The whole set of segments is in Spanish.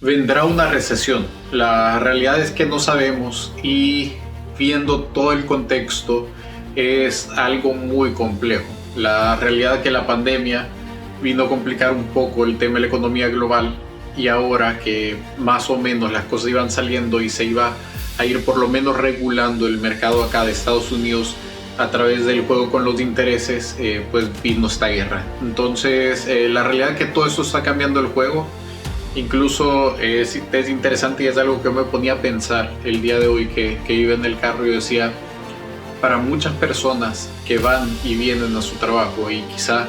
Vendrá una recesión. La realidad es que no sabemos y viendo todo el contexto es algo muy complejo. La realidad es que la pandemia vino a complicar un poco el tema de la economía global y ahora que más o menos las cosas iban saliendo y se iba a ir por lo menos regulando el mercado acá de Estados Unidos a través del juego con los intereses, pues vino esta guerra. Entonces la realidad es que todo esto está cambiando el juego. Incluso es interesante y es algo que me ponía a pensar el día de hoy que iba en el carro y decía, para muchas personas que van y vienen a su trabajo y quizá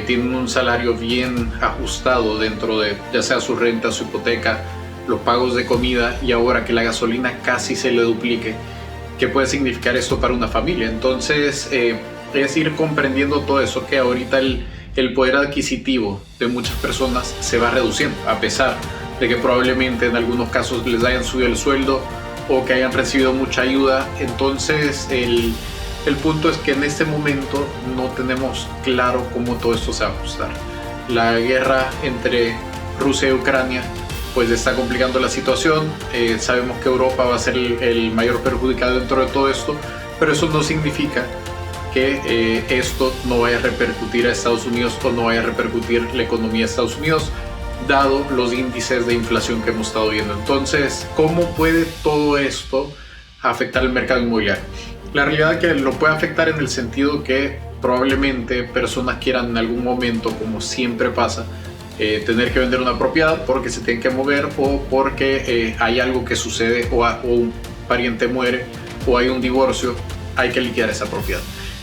tienen un salario bien ajustado dentro de ya sea su renta, su hipoteca, los pagos de comida y ahora que la gasolina casi se le duplique, ¿qué puede significar esto para una familia? Entonces es ir comprendiendo todo eso, que ahorita el poder adquisitivo de muchas personas se va reduciendo, a pesar de que probablemente en algunos casos les hayan subido el sueldo o que hayan recibido mucha ayuda. Entonces el punto es que en este momento no tenemos claro cómo todo esto se va a ajustar. La guerra entre Rusia y Ucrania pues está complicando la situación. Sabemos que Europa va a ser el mayor perjudicado dentro de todo esto, pero eso no significa que esto no vaya a repercutir a Estados Unidos o no vaya a repercutir la economía de Estados Unidos, dado los índices de inflación que hemos estado viendo. Entonces, ¿cómo puede todo esto afectar el mercado inmobiliario? La realidad es que lo puede afectar en el sentido que probablemente personas quieran en algún momento, como siempre pasa, tener que vender una propiedad porque se tienen que mover o porque hay algo que sucede o un pariente muere o hay un divorcio, hay que liquidar esa propiedad.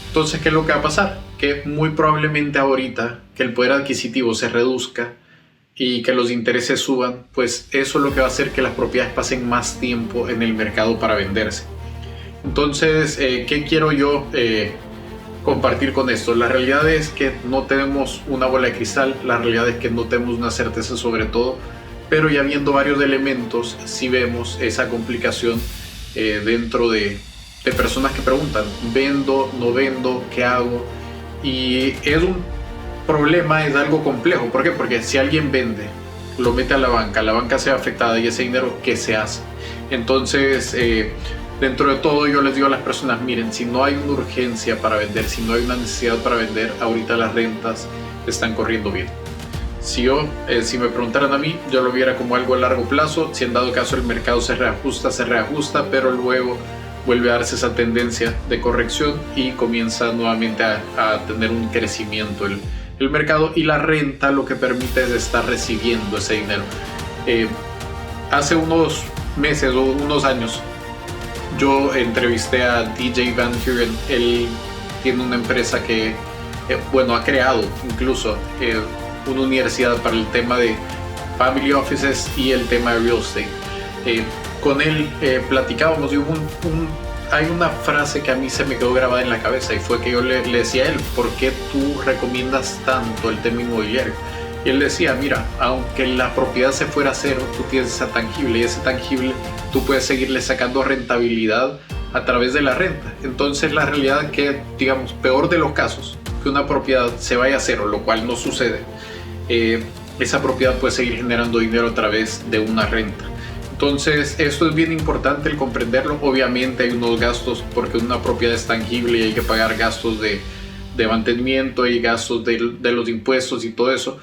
Entonces, ¿qué es lo que va a pasar? Que muy probablemente ahorita que el poder adquisitivo se reduzca y que los intereses suban, pues eso es lo que va a hacer que las propiedades pasen más tiempo en el mercado para venderse. Entonces, ¿qué quiero yo compartir con esto? La realidad es que no tenemos una bola de cristal, la realidad es que no tenemos una certeza sobre todo, pero ya viendo varios elementos, sí vemos esa complicación dentro de personas que preguntan, ¿vendo, no vendo, qué hago? Y es un problema, es algo complejo. ¿Por qué? Porque si alguien vende, lo mete a la banca se ve afectada y ese dinero, ¿qué se hace? Entonces, dentro de todo yo les digo a las personas, miren, si no hay una urgencia para vender, si no hay una necesidad para vender, ahorita las rentas están corriendo bien. Si me preguntaran a mí, yo lo viera como algo a largo plazo. Si en dado caso el mercado se reajusta, pero luego vuelve a darse esa tendencia de corrección y comienza nuevamente a tener un crecimiento el mercado, y la renta lo que permite es estar recibiendo ese dinero. Hace unos meses o unos años yo entrevisté a DJ Van Huren. Él tiene una empresa que ha creado incluso una universidad para el tema de family offices y el tema de real estate. Con él platicábamos y hay una frase que a mí se me quedó grabada en la cabeza, y fue que yo le decía a él, ¿por qué tú recomiendas tanto el tema inmobiliario? Y él decía, mira, aunque la propiedad se fuera a cero, tú tienes esa tangible, y ese tangible tú puedes seguirle sacando rentabilidad a través de la renta. Entonces la realidad es que, digamos, peor de los casos, que una propiedad se vaya a cero, lo cual no sucede, esa propiedad puede seguir generando dinero a través de una renta. Entonces esto es bien importante el comprenderlo. Obviamente hay unos gastos porque una propiedad es tangible y hay que pagar gastos de mantenimiento y gastos de los impuestos y todo eso,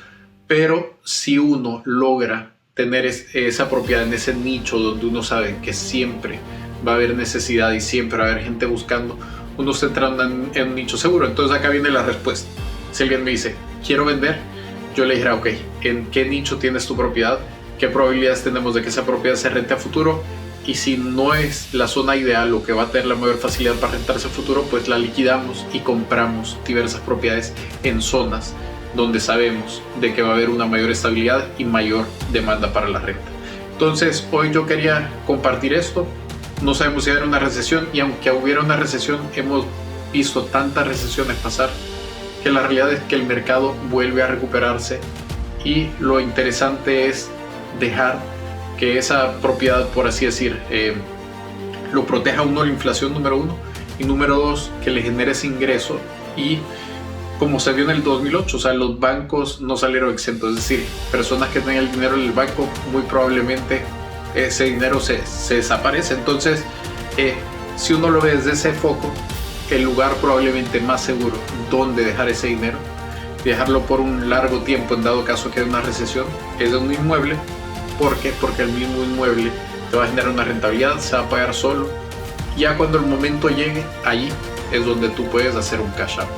pero si uno logra tener esa propiedad en ese nicho donde uno sabe que siempre va a haber necesidad y siempre va a haber gente buscando, uno está entrando en un nicho seguro. Entonces acá viene la respuesta. Si alguien me dice, quiero vender, yo le diré, ok, ¿en qué nicho tienes tu propiedad? ¿Qué probabilidades tenemos de que esa propiedad se rente a futuro? Y si no es la zona ideal o que va a tener la mayor facilidad para rentarse a futuro, pues la liquidamos y compramos diversas propiedades en zonas donde sabemos de que va a haber una mayor estabilidad y mayor demanda para la renta. Entonces hoy yo quería compartir esto. No sabemos si va a haber una recesión, y aunque hubiera una recesión, hemos visto tantas recesiones pasar que la realidad es que el mercado vuelve a recuperarse, y lo interesante es dejar que esa propiedad, por así decir, lo proteja a uno de la inflación, número uno, y número dos, que le genere ese ingreso y como se vio en el 2008, o sea, los bancos no salieron exentos, es decir, personas que tienen el dinero en el banco, muy probablemente ese dinero se desaparece. Entonces, si uno lo ve desde ese foco, el lugar probablemente más seguro donde dejar ese dinero, dejarlo por un largo tiempo en dado caso que haya una recesión, es de un inmueble. ¿Por qué? Porque el mismo inmueble te va a generar una rentabilidad, se va a pagar solo. Ya cuando el momento llegue, allí es donde tú puedes hacer un cash out.